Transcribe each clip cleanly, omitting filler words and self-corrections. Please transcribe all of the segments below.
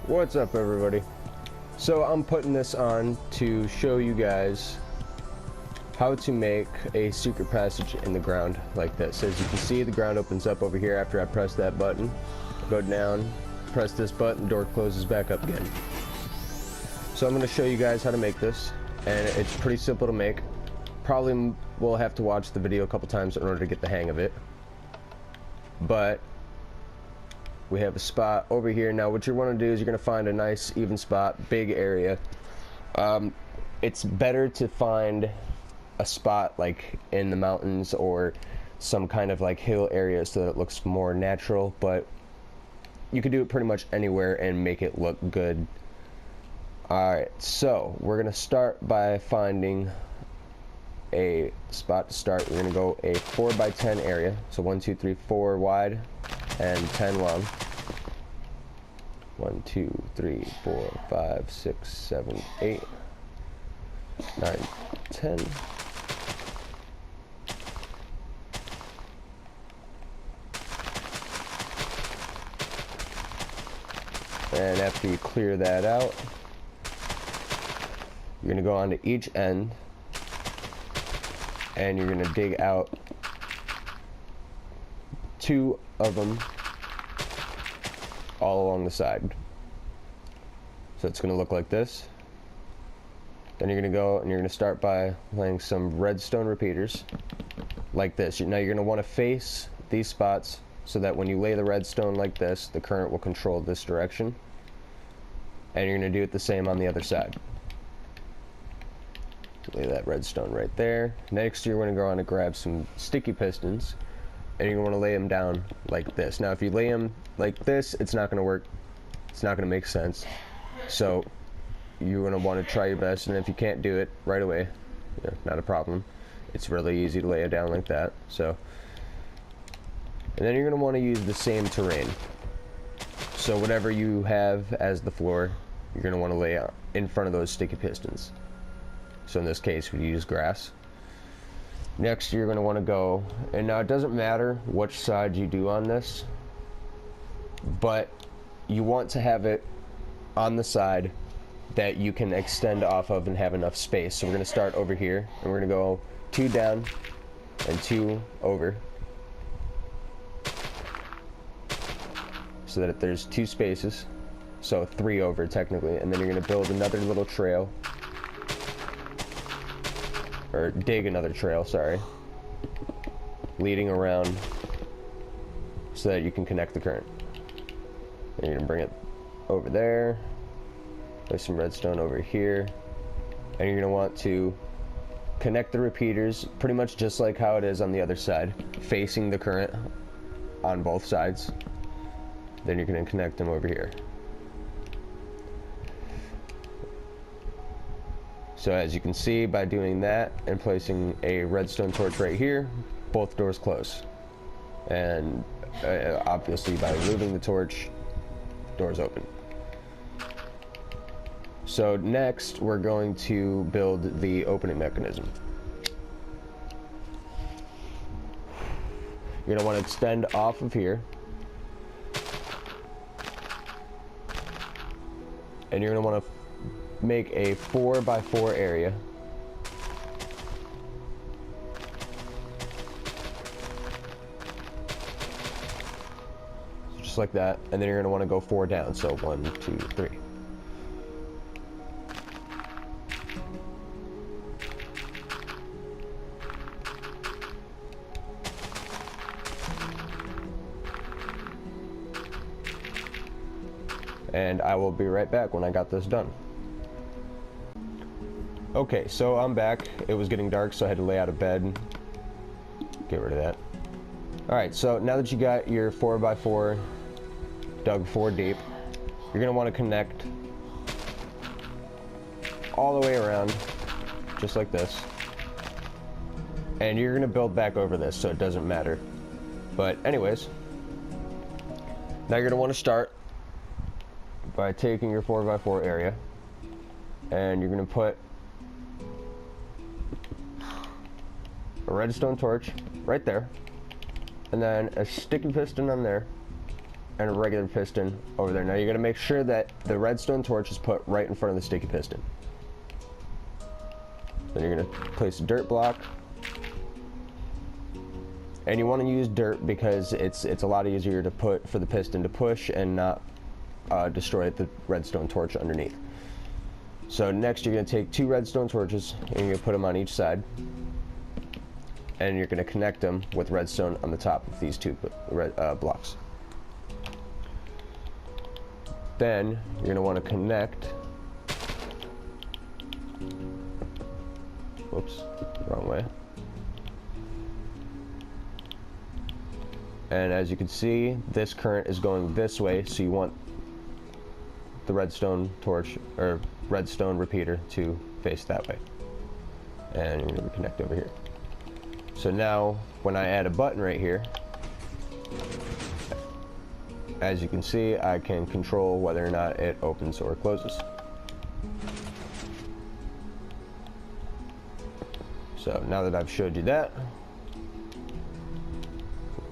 What's up, everybody? So I'm putting this on to show you guys how to make a secret passage in the ground like this. As you can see, the ground opens up over here after I press that button. Go down, press this button, door closes back up again. So I'm going to show you guys how to make this, and it's pretty simple to make. Probably will have to watch the video a couple times in order to get the hang of it, but we have a spot over here. Now what you want to do is you're going to find a nice even spot, big area. It's better to find a spot like in the mountains or some kind of like hill area so that it looks more natural, but you can do it pretty much anywhere and make it look good. Alright, so we're going to start by finding a spot to start. We're going to go a 4x10 area, so 1, 2, 3, 4 wide and 10 long. 1, 2, 3, 4, 5, 6, 7, 8, 9, 10. And after you clear that out, you're going to go onto each end and you're going to dig out 2 of them all along the side. So it's going to look like this. Then you're going to go and you're going to start by laying some redstone repeaters like this. Now you're going to want to face these spots so that when you lay the redstone like this, the current will control this direction. And you're going to do it the same on the other side. Lay that redstone right there. Next you're going to go on and grab some sticky pistons, and you're going to want to lay them down like this. Now if you lay them like this, it's not going to work. It's not going to make sense. So you're going to want to try your best, and if you can't do it right away, not a problem. It's really easy to lay it down like that. So, and then you're going to want to use the same terrain. So whatever you have as the floor, you're going to want to lay out in front of those sticky pistons. So in this case we use grass. Next you're going to want to go, and now it doesn't matter which side you do on this, but you want to have it on the side that you can extend off of and have enough space. So we're going to start over here and we're going to go 2 down and 2 over, so that there's 2 spaces, so 3 over technically, and then you're going to build another little trail, or dig another trail, sorry, leading around so that you can connect the current. And you're going to bring it over there, place some redstone over here, and you're going to want to connect the repeaters pretty much just like how it is on the other side, facing the current on both sides. Then you're going to connect them over here. So as you can see, by doing that and placing a redstone torch right here, both doors close. And obviously by removing the torch, doors open. So next we're going to build the opening mechanism. You're going to want to extend off of here, and you're going to want to make a 4x4 area. Just like that, and then you're going to want to go 4 down, so 1, 2, 3. And I will be right back when I got this done. Okay, so I'm back. It was getting dark, so I had to lay out a bed. Get rid of that. Alright, so now that you got your 4x4 dug 4 deep, you're going to want to connect all the way around, just like this. And you're going to build back over this, so it doesn't matter. But anyways, now you're going to want to start by taking your 4x4 area, and you're going to put a redstone torch right there, and then a sticky piston on there, and a regular piston over there. Now you're going to make sure that the redstone torch is put right in front of the sticky piston. Then you're going to place a dirt block. And you want to use dirt because it's a lot easier to put for the piston to push and not destroy the redstone torch underneath. So next you're going to take 2 redstone torches and you're going to put them on each side. And you're going to connect them with redstone on the top of these 2 blocks. Then you're going to want to connect, whoops, wrong way. And as you can see, this current is going this way, so you want the redstone torch or redstone repeater to face that way. And you're going to connect over here. So now when I add a button right here, as you can see, I can control whether or not it opens or closes. So now that I've showed you that,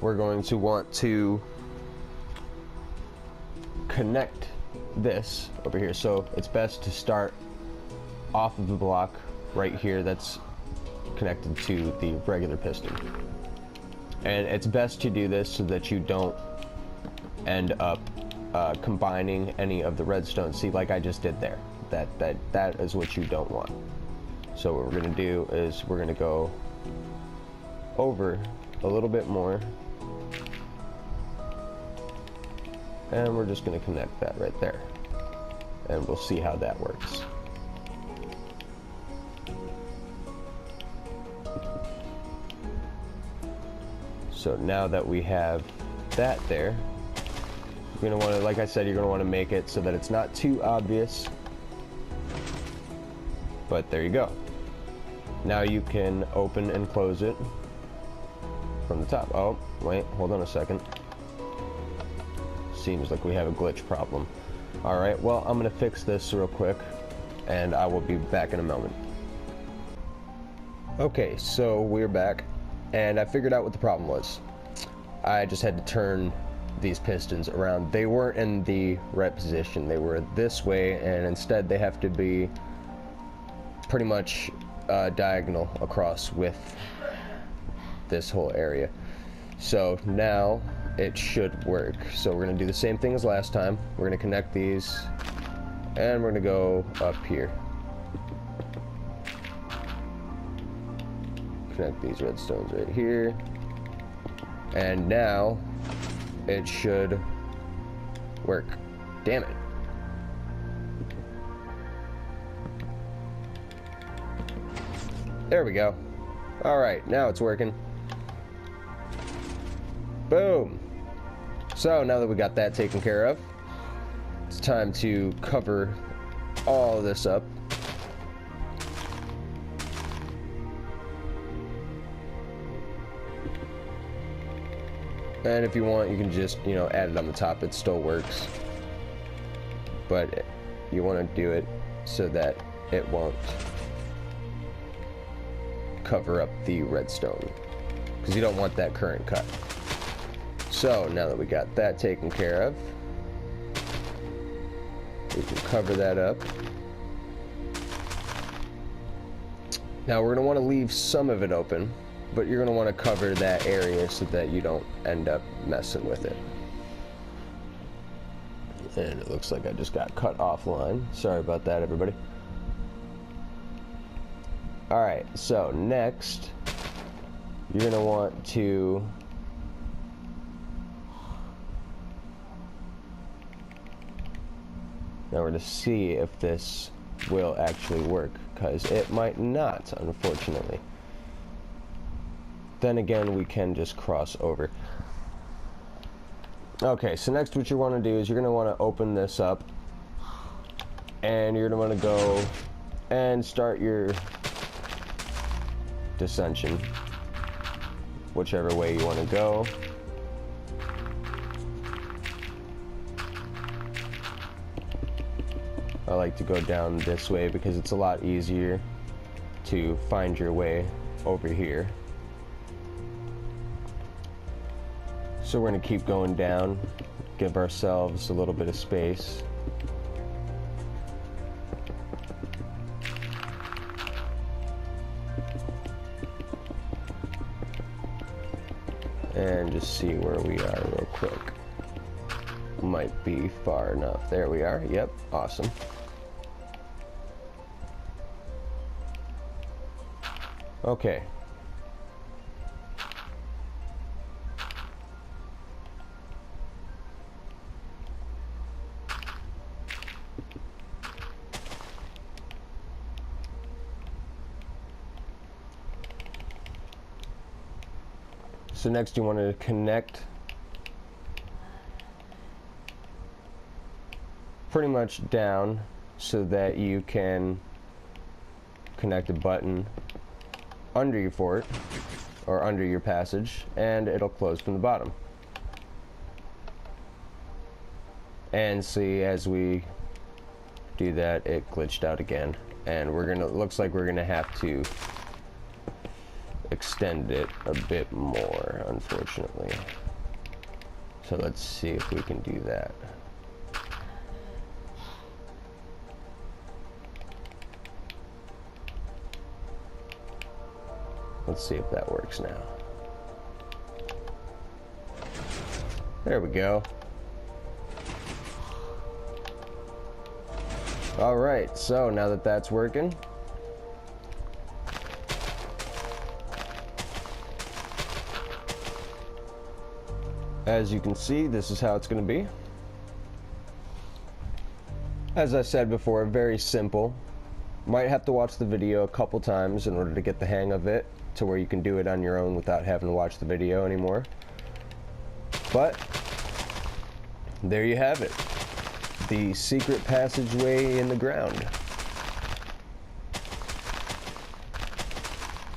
we're going to want to connect this over here. So it's best to start off of the block right here that's connected to the regular piston. And it's best to do this so that you don't end up combining any of the redstone. See, like I just did there. That is what you don't want. So what we're going to do is we're going to go over a little bit more. And we're just going to connect that right there. And we'll see how that works. So now that we have that there, you're going to want to, like I said, you're going to want to make it so that it's not too obvious. But there you go. Now you can open and close it from the top. Oh, wait, hold on a second. Seems like we have a glitch problem. Alright, well, I'm going to fix this real quick, and I will be back in a moment. Okay, so we're back, and I figured out what the problem was. I just had to turn these pistons around. They weren't in the right position. They were this way, and instead they have to be pretty much diagonal across with this whole area. So now it should work. So we're going to do the same thing as last time. We're going to connect these, and we're going to go up here. Connect these redstones right here. And now it should work. Damn it. There we go. Alright, now it's working. Boom. So now that we got that taken care of, it's time to cover all of this up. And if you want, you can just, add it on the top. It still works. But you want to do it so that it won't cover up the redstone, because you don't want that current cut. So now that we got that taken care of, we can cover that up. Now we're going to want to leave some of it open, but you're going to want to cover that area so that you don't end up messing with it. And it looks like I just got cut offline. Sorry about that, everybody. Alright, so next, you're going to want to now we're going to see if this will actually work, because it might not, unfortunately. Then again, we can just cross over. Okay, so next what you want to do is you're going to want to open this up, and you're going to want to go and start your dissension, whichever way you want to go. I like to go down this way because it's a lot easier to find your way over here. So we're going to keep going down, give ourselves a little bit of space. And just see where we are real quick. Might be far enough. There we are. Yep, awesome. Okay. So next you want to connect pretty much down so that you can connect a button under your fort or under your passage, and it'll close from the bottom. And see, as we do that, it glitched out again, and looks like we're gonna have to extend it a bit more, unfortunately. So let's see if we can do that. Let's see if that works now. There we go. All right, so now that that's working, as you can see, this is how it's going to be. As I said before, very simple. Might have to watch the video a couple times in order to get the hang of it, to where you can do it on your own without having to watch the video anymore. But there you have it. The secret passageway in the ground.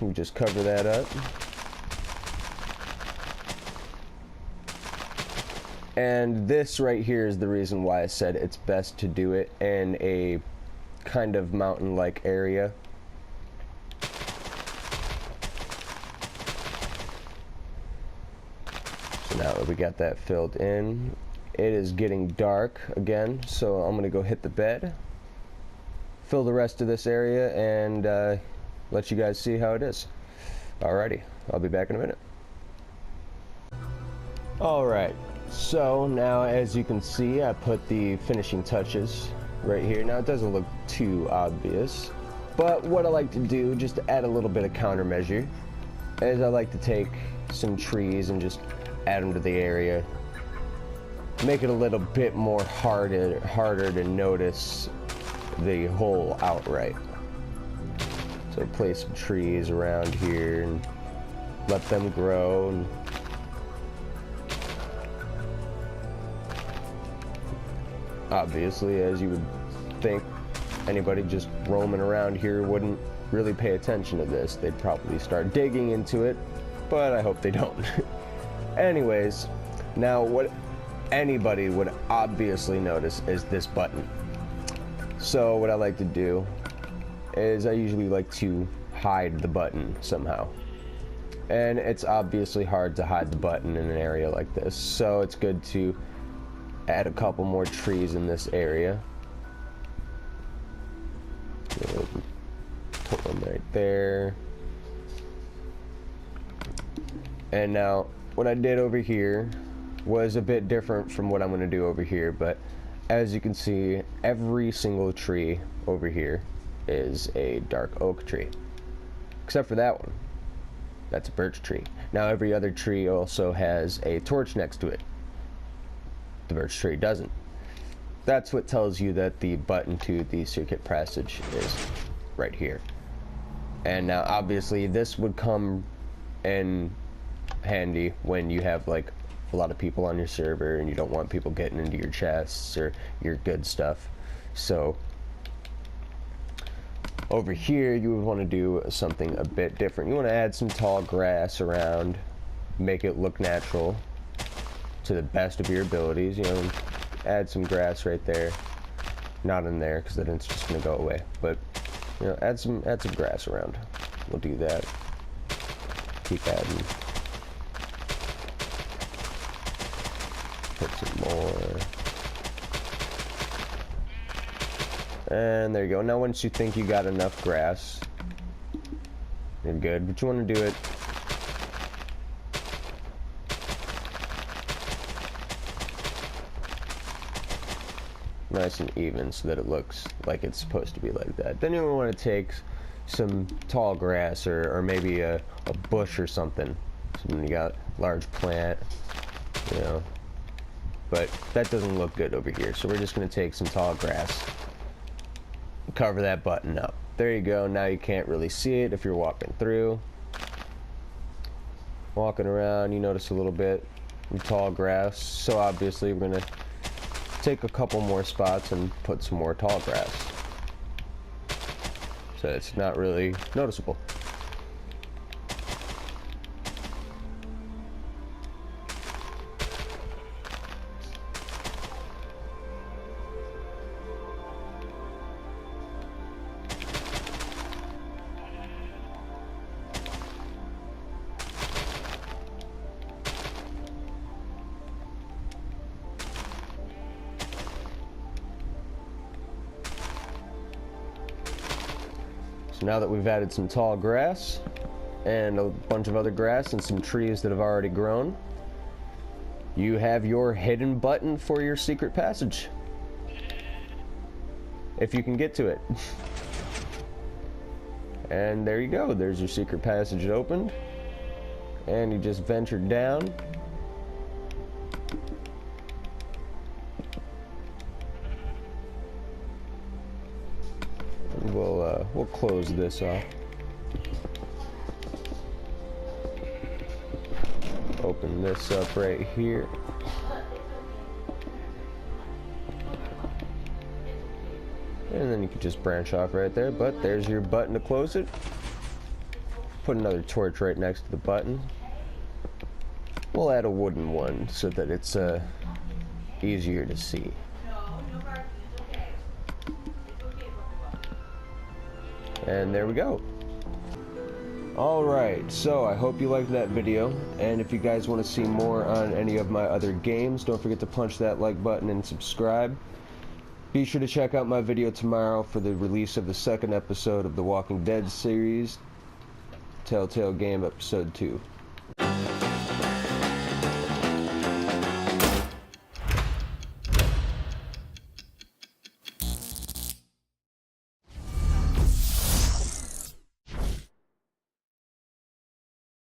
We just cover that up. And this right here is the reason why I said it's best to do it in a kind of mountain-like area. So now that we got that filled in, it is getting dark again, so I'm gonna go hit the bed, fill the rest of this area, and let you guys see how it is. Alrighty, I'll be back in a minute. Alright, so now as you can see, I put the finishing touches right here. Now it doesn't look too obvious, but what I like to do, just to add a little bit of countermeasure, is I like to take some trees and just add them to the area. Make it a little bit more harder to notice the hole outright. So place some trees around here and let them grow. And obviously, as you would think, anybody just roaming around here wouldn't really pay attention to this. They'd probably start digging into it, but I hope they don't. Anyways, now what anybody would obviously notice is this button. So what I like to do is I usually like to hide the button somehow. And it's obviously hard to hide the button in an area like this, so it's good to add a couple more trees in this area. Put one right there. And now what I did over here was a bit different from what I'm going to do over here, but as you can see, every single tree over here is a dark oak tree, except for that one. That's a birch tree. Now every other tree also has a torch next to it. The birch tree doesn't. That's what tells you that the button to the secret passage is right here. And now obviously this would come in handy when you have like a lot of people on your server and you don't want people getting into your chests or your good stuff. So over here you would want to do something a bit different. You want to add some tall grass around, make it look natural to the best of your abilities. You know, add some grass right there, not in there because then it's just gonna go away, but you know, add some grass around. We'll do that. Keep adding. Put some more. And there you go. Now once you think you got enough grass, you're good. But you want to do it nice and even so that it looks like it's supposed to be like that. Then you want to take some tall grass or maybe a bush or something. So you got a large plant, you know. But that doesn't look good over here. So we're just going to take some tall grass, cover that button up. There you go. Now you can't really see it if you're walking through. Walking around, you notice a little bit of tall grass. So obviously we're going to take a couple more spots and put some more tall grass. So it's not really noticeable. So now that we've added some tall grass and a bunch of other grass and some trees that have already grown, you have your hidden button for your secret passage. If you can get to it. And there you go. There's your secret passage opened. And you just ventured down. We'll close this off. Open this up right here. And then you can just branch off right there, but there's your button to close it. Put another torch right next to the button. We'll add a wooden one so that it's easier to see. And there we go. Alright, so I hope you liked that video, and if you guys want to see more on any of my other games, don't forget to punch that like button and subscribe. Be sure to check out my video tomorrow for the release of the second episode of the Walking Dead series, Telltale Game Episode 2.